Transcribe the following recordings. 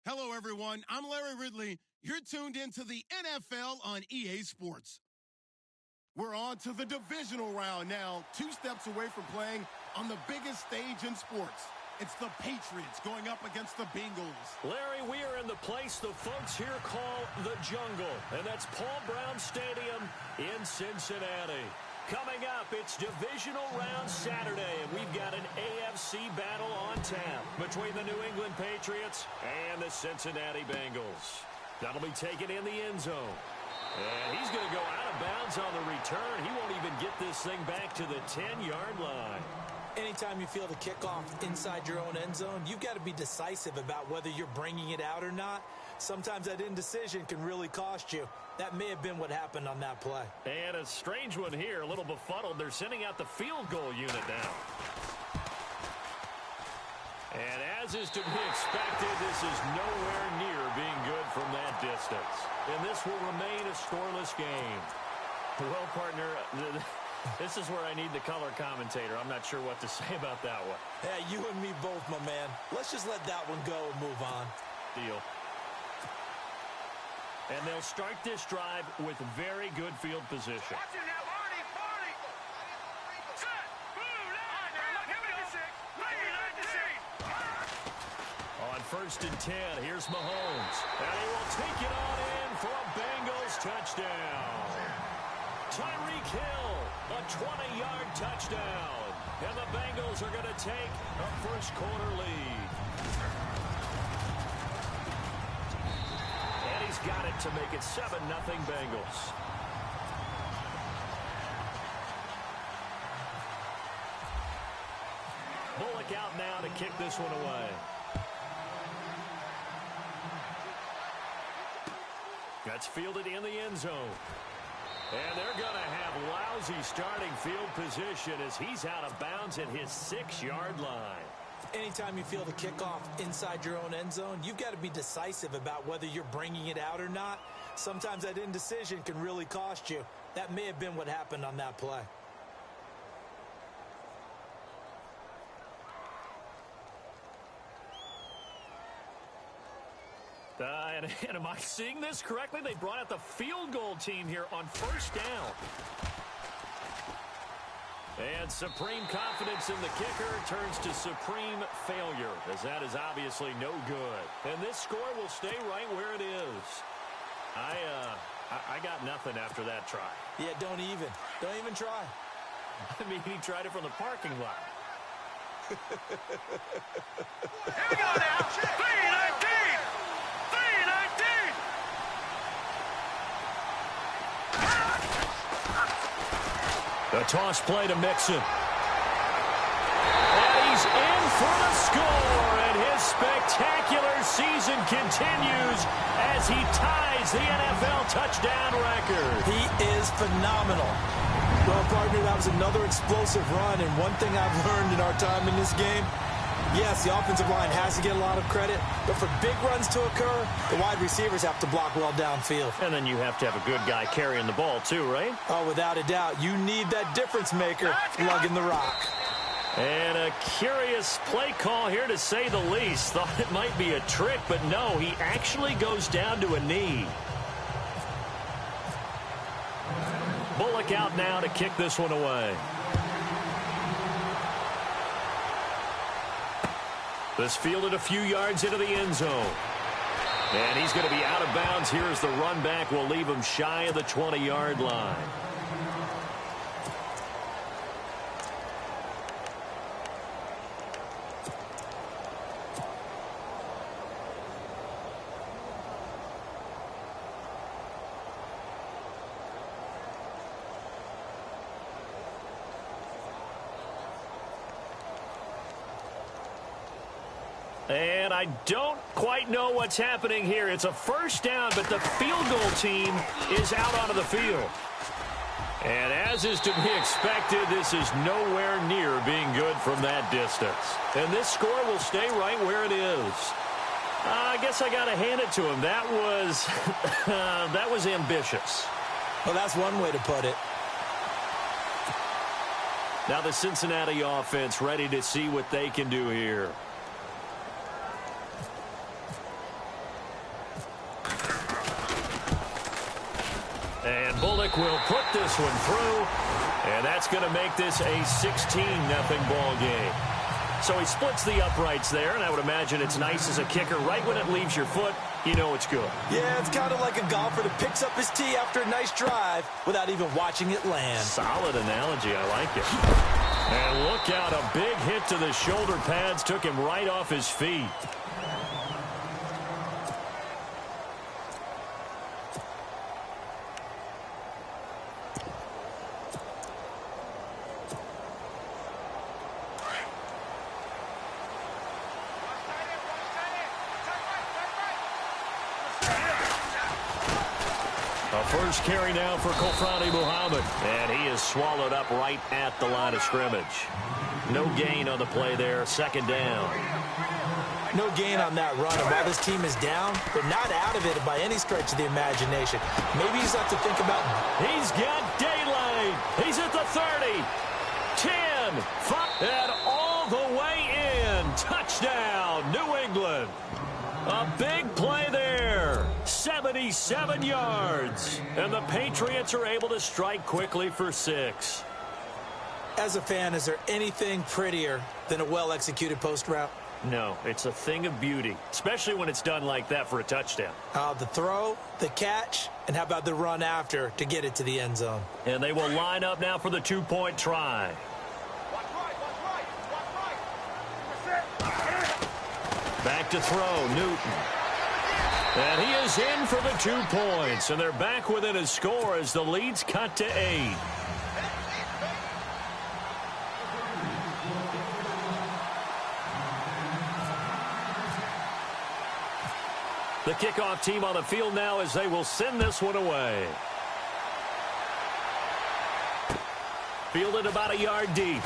Hello, everyone. I'm Larry Ridley. You're tuned into the NFL on EA Sports. We're on to the divisional round now, 2 steps away from playing on the biggest stage in sports. It's the Patriots going up against the Bengals. Larry, we are in the place the folks here call the Jungle, and that's Paul Brown Stadium in Cincinnati. Coming up, it's divisional round Saturday, and we've got an AFC battle on tap between the New England Patriots and the Cincinnati Bengals. That'll be taken in the end zone. And he's going to go out of bounds on the return. He won't even get this thing back to the 10-yard line. Anytime you feel the kickoff inside your own end zone, you've got to be decisive about whether you're bringing it out or not. Sometimes that indecision can really cost you. That may have been what happened on that play. And a strange one here, a little befuddled. They're sending out the field goal unit now. And as is to be expected, this is nowhere near being good from that distance. And this will remain a scoreless game. Well, partner, this is where I need the color commentator. I'm not sure what to say about that one. Yeah, you and me both, my man. Let's just let that one go and move on. Deal. And they'll start this drive with very good field position. On 1st and 10, here's Mahomes. And he will take it on in for a Bengals touchdown. Tyreek Hill, a 20-yard touchdown. And the Bengals are going to take a first-quarter lead. And he's got it to make it 7-0 Bengals. Bullock out now to kick this one away. That's fielded in the end zone. And they're going to have lousy starting field position as he's out of bounds at his 6-yard line. Anytime you feel the kickoff inside your own end zone, you've got to be decisive about whether you're bringing it out or not. Sometimes that indecision can really cost you. That may have been what happened on that play. And am I seeing this correctly? They brought out the field goal team here on 1st down. And supreme confidence in the kicker turns to supreme failure, as that is obviously no good. And this score will stay right where it is. I got nothing after that try. Yeah, don't even try. I mean, he tried it from the parking lot. Here we go now. 3-19. The toss play to Mixon. And he's in for the score, and his spectacular season continues as he ties the NFL touchdown record. He is phenomenal. Well, partner, that was another explosive run, and one thing I've learned in our time in this game, yes, the offensive line has to get a lot of credit, but for big runs to occur, the wide receivers have to block well downfield. And then you have to have a good guy carrying the ball too, right? Oh, without a doubt. You need that difference maker lugging the rock. And a curious play call here, to say the least. Thought it might be a trick, but no, he actually goes down to a knee. Bullock out now to kick this one away. This fielded a few yards into the end zone. And he's going to be out of bounds here as the run back will leave him shy of the 20-yard line. And I don't quite know what's happening here. It's a 1st down, but the field goal team is out onto the field. And as is to be expected, this is nowhere near being good from that distance. And this score will stay right where it is. I guess I got to hand it to him. That was, that was ambitious. Well, that's one way to put it. Now the Cincinnati offense ready to see what they can do here. Quick will put this one through, and that's going to make this a 16-0 ball game. So he splits the uprights there, and I would imagine it's nice as a kicker. Right when it leaves your foot, you know it's good. Yeah, it's kind of like a golfer that picks up his tee after a nice drive without even watching it land. Solid analogy. I like it. And look out, a big hit to the shoulder pads took him right off his feet. First carry now for Kofrani Muhammad, and he is swallowed up right at the line of scrimmage. No gain on the play there, second down. No gain on that run, and while this team is down, they're not out of it by any stretch of the imagination. Maybe he's have to think about... He's got daylight. He's at the 30, 10, 5, and all the way in. Touchdown, New England. A big play there, 77 yards, and the Patriots are able to strike quickly for 6. As a fan, is there anything prettier than a well-executed post route? No, it's a thing of beauty, especially when it's done like that for a touchdown. The throw, the catch, and how about the run after to get it to the end zone? And they will line up now for the two-point try. Back to throw, Newton. And he is in for the 2 points, and they're back within a score as the lead's cut to 8. The kickoff team on the field now as they will send this one away. Fielded about a yard deep.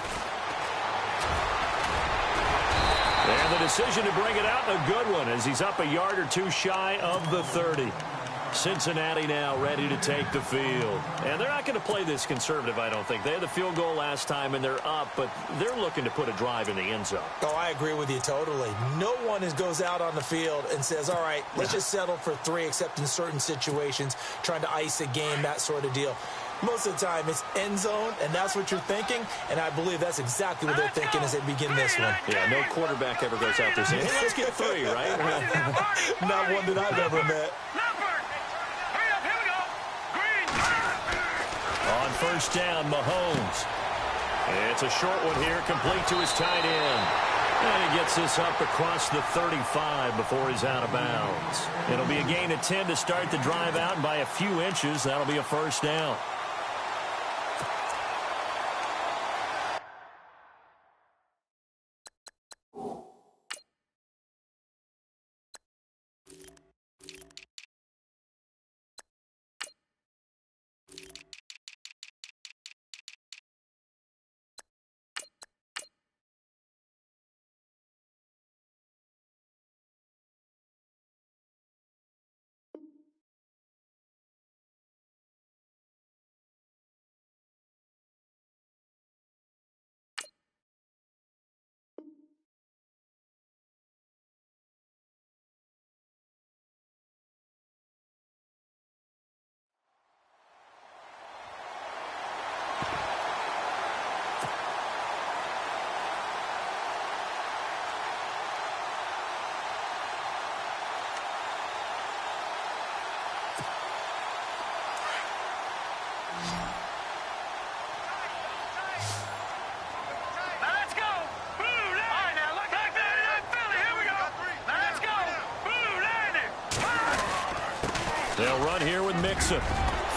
And the decision to bring it out, a good one, as he's up a yard or two shy of the 30. Cincinnati now ready to take the field. And they're not going to play this conservative, I don't think. They had the field goal last time, and they're up, but they're looking to put a drive in the end zone. Oh, I agree with you totally. No one goes out on the field and says, all right, let's just settle for 3, except in certain situations, trying to ice a game, that sort of deal. Most of the time, it's end zone, and that's what you're thinking, and I believe that's exactly what they're thinking as they begin this one. Yeah, no quarterback ever goes out there saying, hey, let's get 3, right? Not one that I've ever met. On first down, Mahomes. It's a short one here, complete to his tight end. And he gets this up across the 35 before he's out of bounds. It'll be a gain of 10 to start the drive out, and by a few inches, that'll be a first down. They'll run here with Mixon,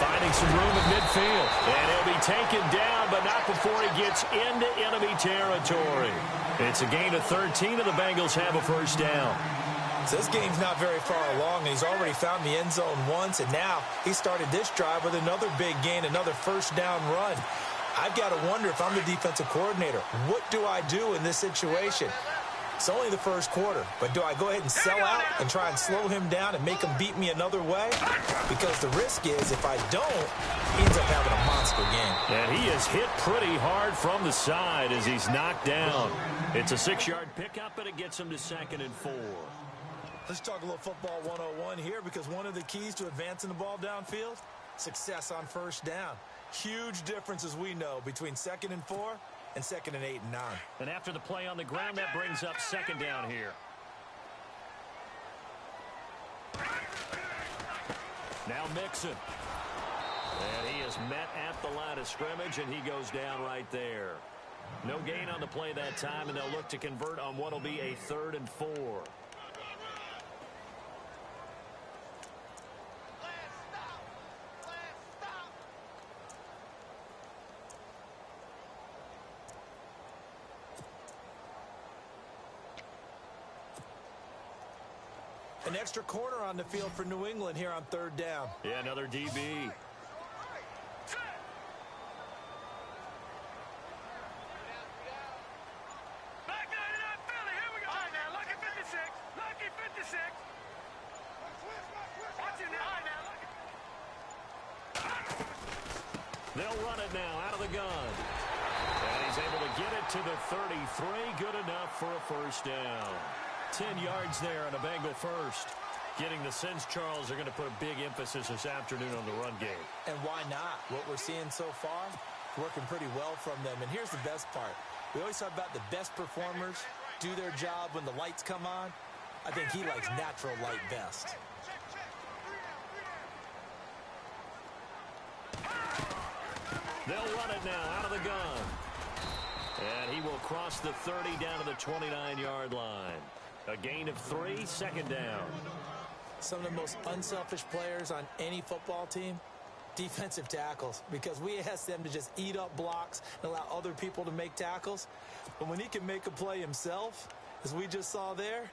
finding some room at midfield. And he'll be taken down, but not before he gets into enemy territory. It's a gain of 13, and the Bengals have a first down. So this game's not very far along, and he's already found the end zone once, and now he started this drive with another big gain, another first down run. I've got to wonder if I'm the defensive coordinator, what do I do in this situation? It's only the first quarter, but do I go ahead and sell out and try and slow him down and make him beat me another way? Because the risk is if I don't, he ends up having a monster game. And he is hit pretty hard from the side as he's knocked down. It's a 6-yard pickup, and it gets him to 2nd and 4. Let's talk a little football 101 here, because one of the keys to advancing the ball downfield Success on first down. Huge difference, as we know, between 2nd and 4 and 2nd and 8 and 9. And after the play on the ground, that brings up 2nd down here. Now Mixon. And he is met at the line of scrimmage, and he goes down right there. No gain on the play that time, and they'll look to convert on what will be a 3rd and 4. An extra corner on the field for New England here on 3rd down. Yeah, another DB. They'll run it now out of the gun. And he's able to get it to the 33. Good enough for a first down. 10 yards there on a Bengal first. Getting the sense, Charles, they're going to put a big emphasis this afternoon on the run game. And why not? What we're seeing so far, working pretty well from them. And here's the best part. We always talk about the best performers do their job when the lights come on. I think he likes natural light best. They'll run it now out of the gun. And he will cross the 30 down to the 29-yard line. A gain of 3, 2nd down. Some of the most unselfish players on any football team, defensive tackles, because we ask them to just eat up blocks and allow other people to make tackles. But when he can make a play himself, as we just saw there,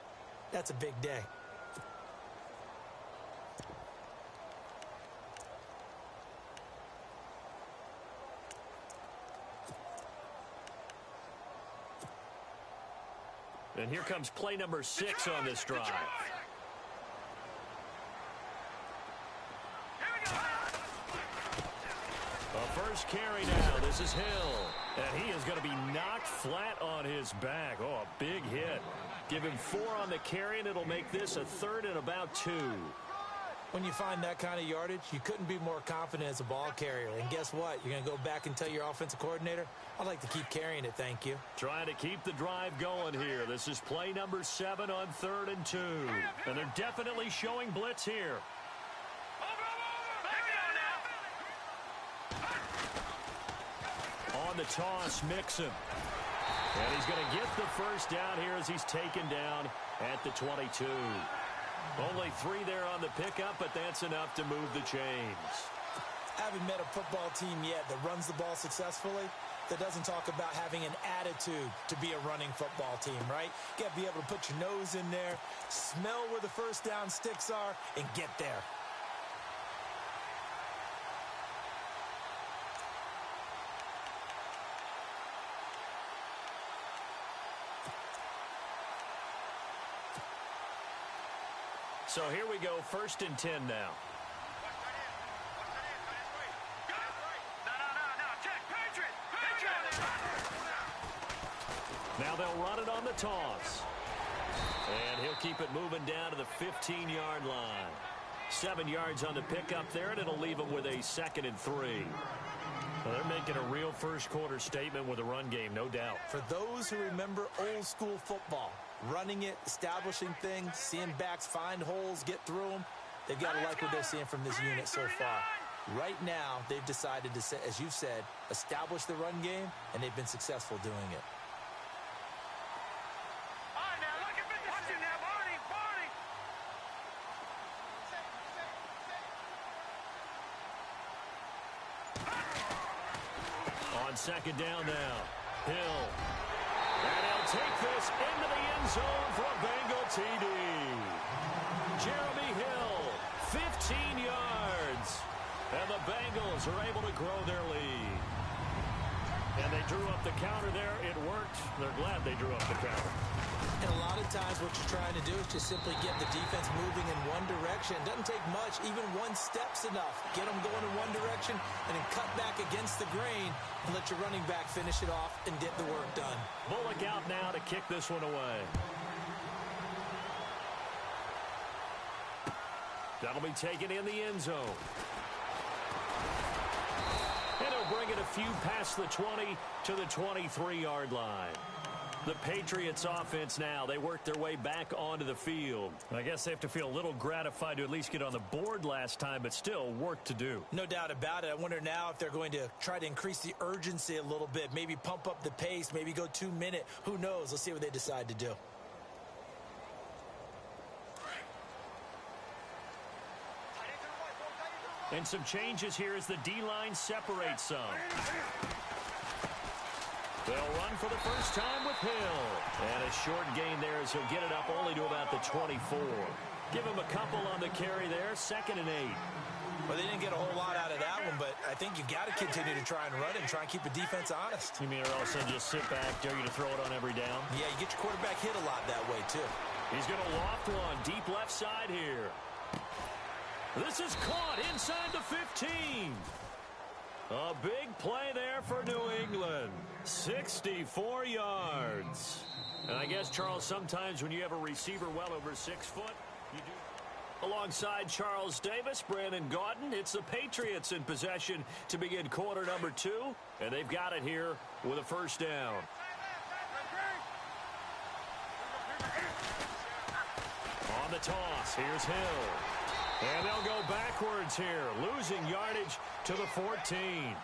that's a big day. And here comes play number 6 on this drive. A first carry now. This is Hill. And he is going to be knocked flat on his back. Oh, a big hit. Give him 4 on the carry, and it'll make this a 3rd and about 2. When you find that kind of yardage, you couldn't be more confident as a ball carrier. And guess what? You're going to go back and tell your offensive coordinator, I'd like to keep carrying it, thank you. Trying to keep the drive going here. This is play number 7 on 3rd and 2. And they're definitely showing blitz here. On the toss, Mixon. And he's going to get the first down here as he's taken down at the 22. Only 3 there on the pickup, but that's enough to move the chains. I haven't met a football team yet that runs the ball successfully that doesn't talk about having an attitude to be a running football team, right? You got to be able to put your nose in there, smell where the first down sticks are, and get there. So here we go, 1st and 10 now. Now they'll run it on the toss. And he'll keep it moving down to the 15-yard line. 7 yards on the pickup there, and it'll leave them with a 2nd and 3. Well, they're making a real first-quarter statement with a run game, no doubt. For those who remember old-school football, running it, establishing things, seeing backs find holes, get through them, they've got to like what they're seeing from this unit so far. Right now, they've decided to, as you've said, establish the run game, and they've been successful doing it. On 2nd down now, Hill. And he'll take this into the end zone for a Bengal TD. Jeremy Hill, 15 yards. And the Bengals are able to grow their lead. And they drew up the counter there. It worked. They're glad they drew up the counter. And a lot of times what you're trying to do is just simply get the defense moving in one direction. It doesn't take much. Even one step's enough. Get them going in one direction and then cut back against the grain and let your running back finish it off and get the work done. Bullock out now to kick this one away. That'll be taken in the end zone. a few past the 20 to the 23-yard line. The Patriots offense now, they work their way back onto the field. I guess they have to feel a little gratified to at least get on the board last time, but still work to do. No doubt about it. I wonder now if they're going to try to increase the urgency a little bit, maybe pump up the pace, maybe go 2-minute. Who knows? Let's see what they decide to do. And some changes here as the D-line separates some. They'll run for the first time with Hill. And a short gain there as he'll get it up only to about the 24. Give him a couple on the carry there, 2nd and 8. Well, they didn't get a whole lot out of that one, but I think you've got to continue to try and run it and try and keep the defense honest. You mean or else just sit back, dare you to throw it on every down? Yeah, you get your quarterback hit a lot that way, too. He's going to loft one deep left side here. This is caught inside the 15. A big play there for New England. 64 yards. And I guess, Charles, sometimes when you have a receiver well over 6 foot, you do. Alongside Charles Davis, Brandon Gaudin, it's the Patriots in possession to begin quarter number 2. And they've got it here with a first down. On the toss, here's Hill. And they'll go backwards here, losing yardage to the 14.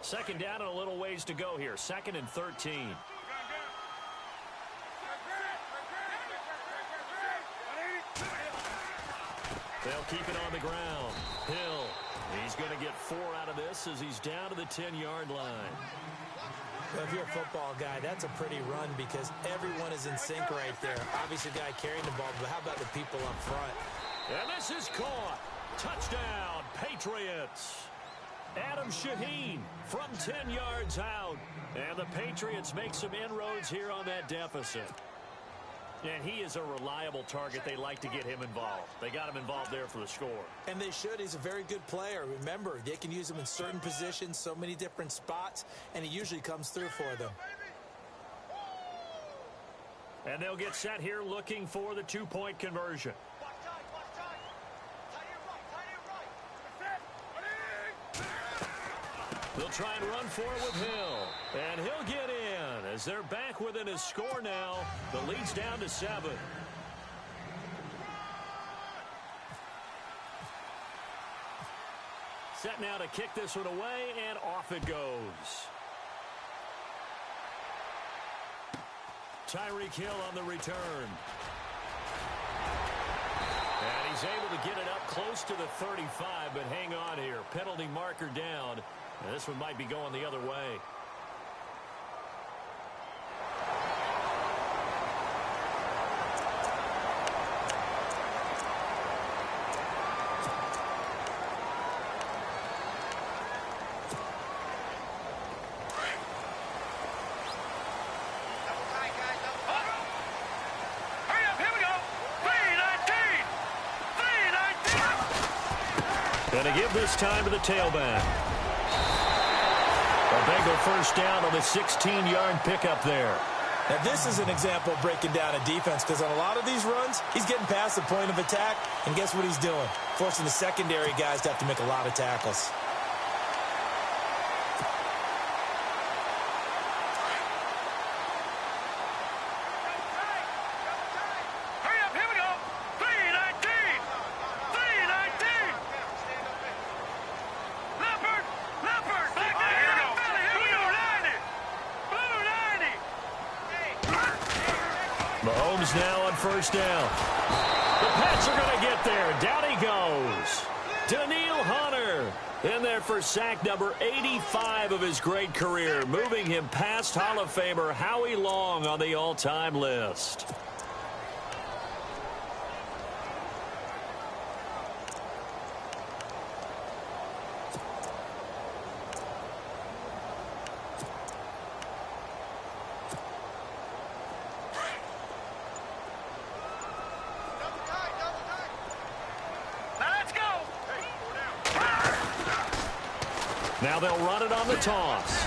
Second down and a little ways to go here. 2nd and 13. They'll keep it on the ground. Hill, he's going to get 4 out of this as he's down to the 10-yard line. Well, if you're a football guy, that's a pretty run because everyone is in sync right there. Obviously, the guy carrying the ball, but how about the people up front? And this is caught. Touchdown, Patriots. Adam Shaheen from 10 yards out. And the Patriots make some inroads here on that deficit. And he is a reliable target. They like to get him involved. They got him involved there for the score. And they should. He's a very good player. Remember, they can use him in certain positions, so many different spots, and he usually comes through for them. And they'll get set here looking for the 2-point conversion. They'll try and run for it with Hill. And he'll get in as they're back within his score now. The lead's down to 7. Set now to kick this one away, and off it goes. Tyreek Hill on the return. And he's able to get it up close to the 35, but hang on here. Penalty marker down. And this one might be going the other way. And to give this time to the tailback. A Bengal first down on the 16-yard pickup there. Now, this is an example of breaking down a defense because on a lot of these runs, he's getting past the point of attack, and guess what he's doing? Forcing the secondary guys to have to make a lot of tackles. Mahomes now on first down. The Pats are going to get there. Down he goes. Daniil Hunter in there for sack number 85 of his great career, moving him past Hall of Famer Howie Long on the all-time list. Now they'll run it on the toss.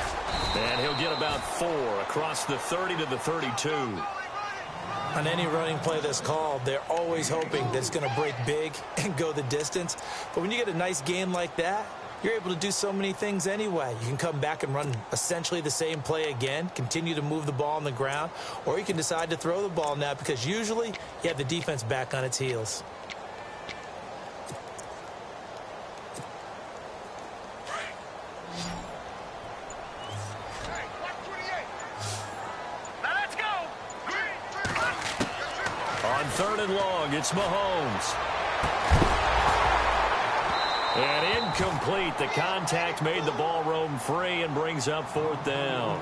And he'll get about 4 across the 30 to the 32. On any running play that's called, they're always hoping that it's going to break big and go the distance. But when you get a nice game like that, you're able to do so many things anyway. You can come back and run essentially the same play again, continue to move the ball on the ground, or you can decide to throw the ball now because usually you have the defense back on its heels. On 3rd and long, it's Mahomes. And incomplete. The contact made the ball roam free and brings up 4th down.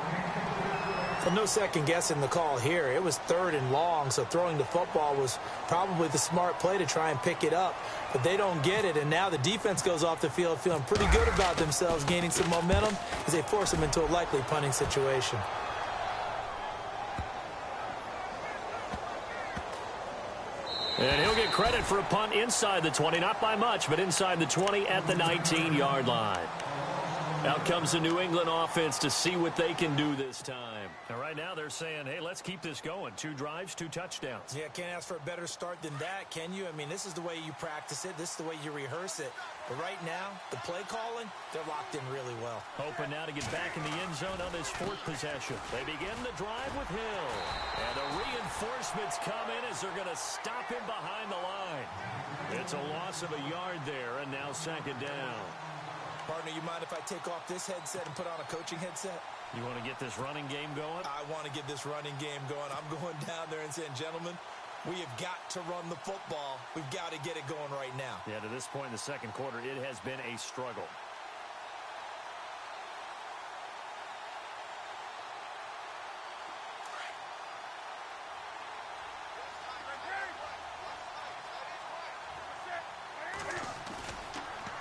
Well, no second guessing the call here. It was 3rd and long, so throwing the football was probably the smart play to try and pick it up. But they don't get it, and now the defense goes off the field feeling pretty good about themselves, gaining some momentum as they force them into a likely punting situation. And he'll get credit for a punt inside the 20, not by much, but inside the 20 at the 19-yard line. Out comes the New England offense to see what they can do this time. And right now they're saying, hey, let's keep this going. 2 drives, 2 touchdowns. Yeah, can't ask for a better start than that, can you? I mean, this is the way you practice it. This is the way you rehearse it. But right now, the play calling, they're locked in really well. Hoping now to get back in the end zone on this 4th possession. They begin the drive with Hill. And the reinforcements come in as they're going to stop him behind the line. It's a loss of a yard there, and now 2nd down. Partner, you mind if I take off this headset and put on a coaching headset? You want to get this running game going? I want to get this running game going. I'm going down there and saying, gentlemen, we have got to run the football. We've got to get it going right now. Yeah, to this point in the 2nd quarter, it has been a struggle.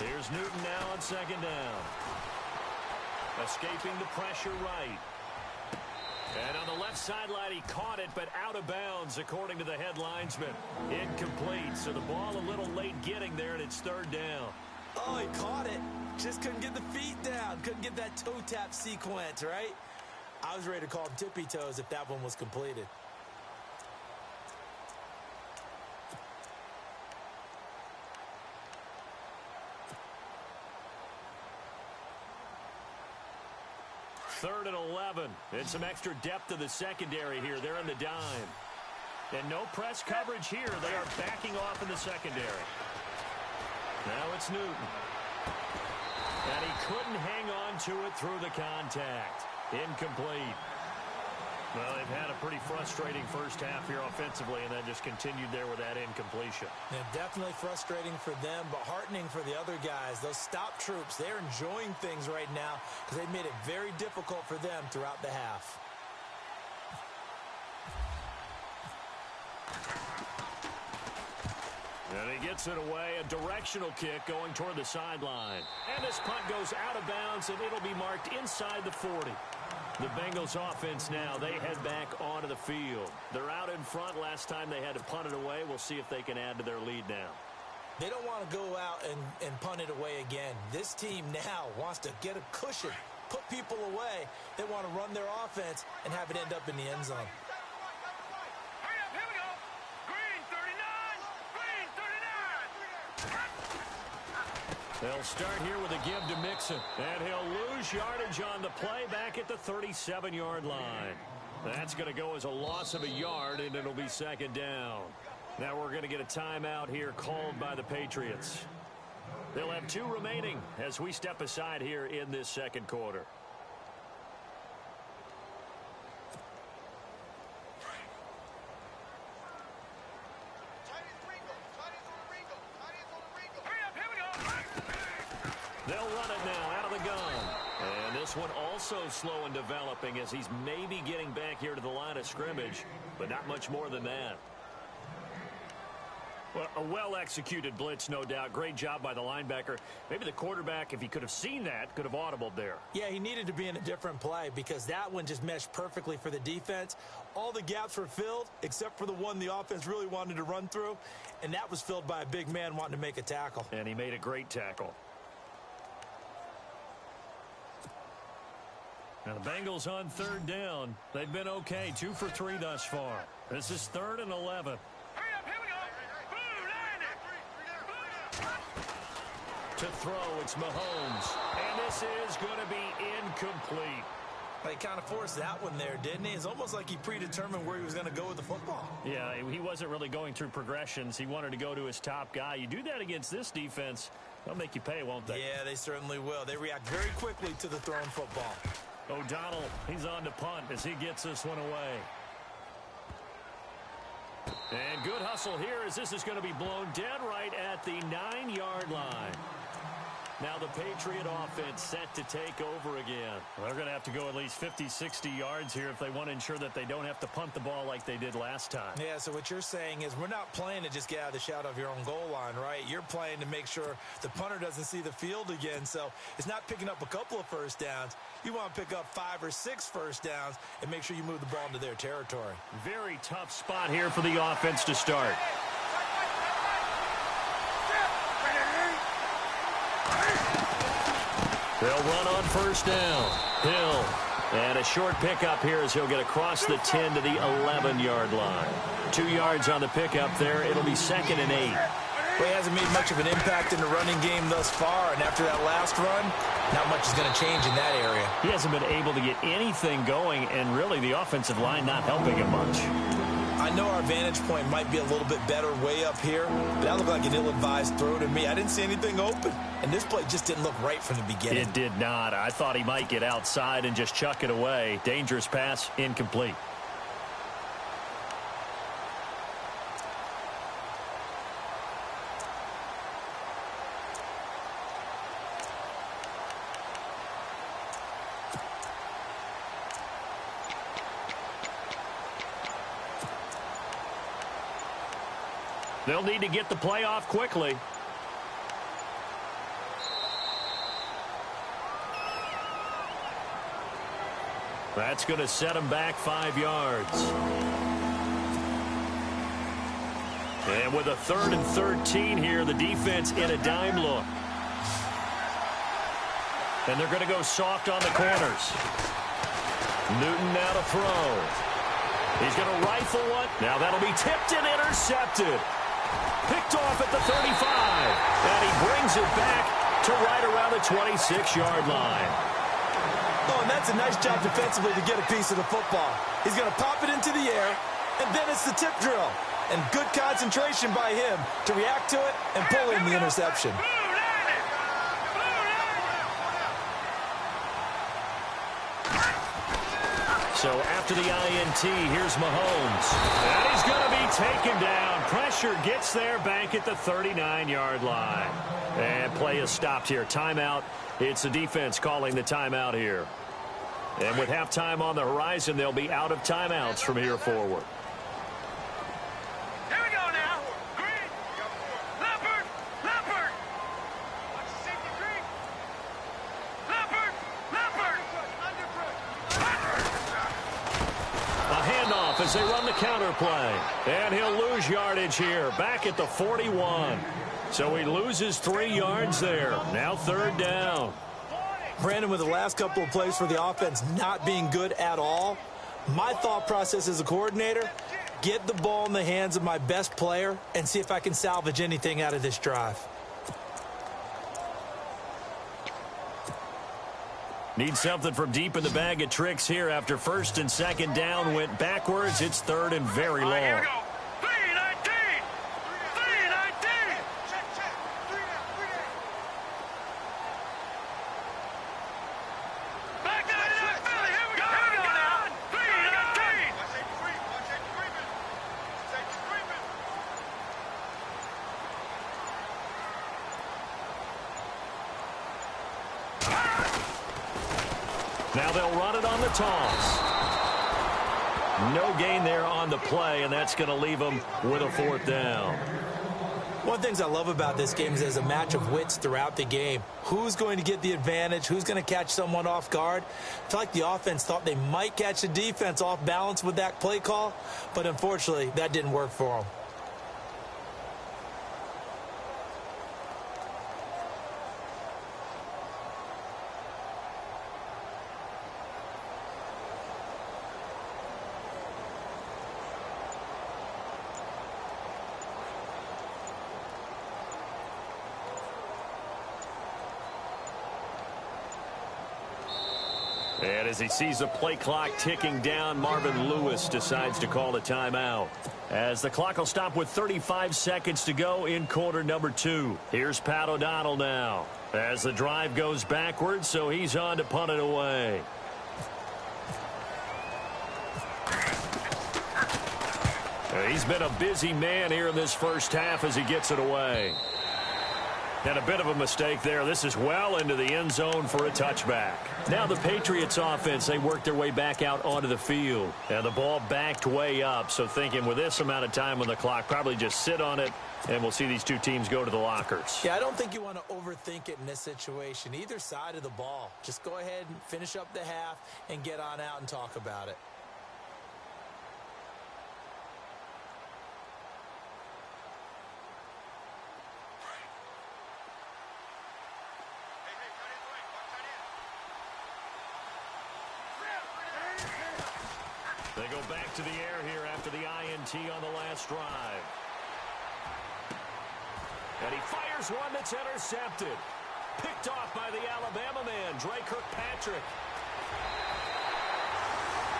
Here's Newton now on 2nd down. Escaping the pressure right. And on the left sideline, he caught it, but out of bounds, according to the head linesman. Incomplete, so the ball a little late getting there, and it's 3rd down. Oh, he caught it. Just couldn't get the feet down. Couldn't get that toe tap sequence, right? I was ready to call him tippy toes if that one was completed. Third and 11. And some extra depth to the secondary here. They're in the dime. And no press coverage here. They are backing off in the secondary. Now it's Newton. And he couldn't hang on to it through the contact. Incomplete. Well, they've had a pretty frustrating first half here offensively, and then just continued there with that incompletion. Yeah, definitely frustrating for them, but heartening for the other guys. Those stop troops, they're enjoying things right now because they made it very difficult for them throughout the half. And he gets it away, a directional kick going toward the sideline. And this punt goes out of bounds, and it'll be marked inside the 40. The Bengals offense now, they head back onto the field. They're out in front. Last time they had to punt it away. We'll see if they can add to their lead now. They don't want to go out and punt it away again. This team now wants to get a cushion, put people away. They want to run their offense and have it end up in the end zone. Hurry up, here we go. Green 39, green 39. They'll start here with a give to Mixon. And he'll lose yardage on the play back at the 37-yard line. That's going to go as a loss of a yard, and it'll be 2nd down. Now we're going to get a timeout here called by the Patriots. They'll have 2 remaining as we step aside here in this 2nd quarter. They'll run it now out of the gun. And this one also slow in developing as he's maybe getting back here to the line of scrimmage, but not much more than that. Well, a well-executed blitz, no doubt. Great job by the linebacker. Maybe the quarterback, if he could have seen that, could have audibled there. Yeah, he needed to be in a different play because that one just meshed perfectly for the defense. All the gaps were filled except for the one the offense really wanted to run through, and that was filled by a big man wanting to make a tackle. And he made a great tackle. Now the Bengals on third down. They've been okay, 2 for 3 thus far. This is 3rd and 11. Hurry up, here we go. Boom, 90. To throw, it's Mahomes. And this is going to be incomplete. He kind of forced that one there, didn't he? It's almost like he predetermined where he was going to go with the football. Yeah, he wasn't really going through progressions. He wanted to go to his top guy. You do that against this defense, they'll make you pay, won't they? Yeah, they certainly will. They react very quickly to the thrown football. O'Donnell, he's on to punt as he gets this one away. And good hustle here as this is going to be blown dead right at the 9-yard line. Now the Patriot offense set to take over again. Well, they're going to have to go at least 50, 60 yards here if they want to ensure that they don't have to punt the ball like they did last time. Yeah, so what you're saying is we're not playing to just get out of the shadow of your own goal line, right? You're playing to make sure the punter doesn't see the field again. So it's not picking up a couple of first downs. You want to pick up 5 or 6 first downs and make sure you move the ball into their territory. Very tough spot here for the offense to start. They'll run on first down. Hill. And a short pickup here as he'll get across the 10 to the 11-yard line. 2 yards on the pickup there. It'll be 2nd and 8. Well, he hasn't made much of an impact in the running game thus far, and after that last run, not much is going to change in that area. He hasn't been able to get anything going, and really the offensive line not helping him much. I know our vantage point might be a little bit better way up here, but that looked like an ill-advised throw to me. I didn't see anything open, and this play just didn't look right from the beginning. It did not. I thought he might get outside and just chuck it away. Dangerous pass, incomplete. They'll need to get the play off quickly. That's going to set them back 5 yards. And with a 3rd and 13 here, the defense in a dime look. And they're going to go soft on the corners. Newton now to throw. He's going to rifle one. Now that'll be tipped and intercepted. Picked off at the 35. And he brings it back to right around the 26-yard line. Oh, and that's a nice job defensively to get a piece of the football. He's going to pop it into the air, and then it's the tip drill. And good concentration by him to react to it and pull in the interception. So after the INT, here's Mahomes. And he's going to be taken down. Pressure gets there back at the 39-yard line. And play is stopped here. Timeout. It's the defense calling the timeout here. And with halftime on the horizon, they'll be out of timeouts from here forward. Here we go now. Green. Leopard. Leopard. Watch the safety, Green. Leopard. Leopard. A handoff as they run the counter play. And he'll lose yardage here. Back at the 41. So he loses 3 yards there. Now 3rd down. Brandon, with the last couple of plays for the offense not being good at all, my thought process as a coordinator, get the ball in the hands of my best player and see if I can salvage anything out of this drive. Need something from deep in the bag of tricks here after 1st and 2nd down went backwards. It's 3rd and very All right, here long. we go. 319. 319. Back to the Philly. Here we go. Here we go now. 319. Now they'll run it on the toss. No gain there on the play, and that's going to leave them with a 4th down. One of the things I love about this game is there's a match of wits throughout the game. Who's going to get the advantage? Who's going to catch someone off guard? I feel like the offense thought they might catch the defense off balance with that play call, but unfortunately, that didn't work for them. And as he sees the play clock ticking down, Marvin Lewis decides to call a timeout. As the clock will stop with 35 seconds to go in quarter number 2. Here's Pat O'Donnell now. As the drive goes backwards, so he's on to punt it away. He's been a busy man here in this first half as he gets it away. And a bit of a mistake there. This is well into the end zone for a touchback. Now the Patriots offense, they work their way back out onto the field. And the ball backed way up. So thinking with this amount of time on the clock, probably just sit on it, and we'll see these two teams go to the lockers. Yeah, I don't think you want to overthink it in this situation. Either side of the ball. Just go ahead and finish up the half and get on out and talk about it. They go back to the air here after the INT on the last drive. And he fires one that's intercepted. Picked off by the Alabama man, Dre Kirkpatrick.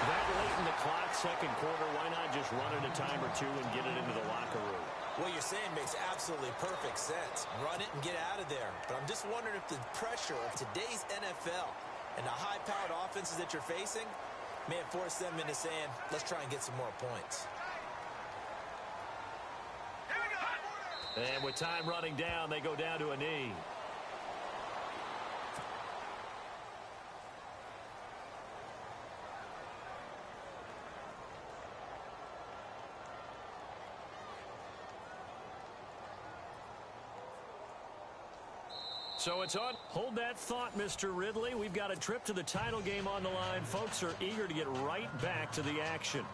That late in the clock, second quarter, why not just run it a time or two and get it into the locker room? What you're saying makes absolutely perfect sense. Run it and get out of there. But I'm just wondering if the pressure of today's NFL and the high-powered offenses that you're facing may have forced them into saying, let's try and get some more points. And with time running down, they go down to a knee. So it's on. Hold that thought, Mr. Ridley. We've got a trip to the title game on the line. Folks are eager to get right back to the action.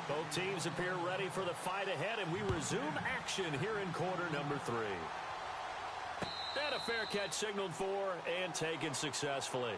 Both teams appear ready for the fight ahead, and we resume action here in quarter number 3. And a fair catch signaled for and taken successfully.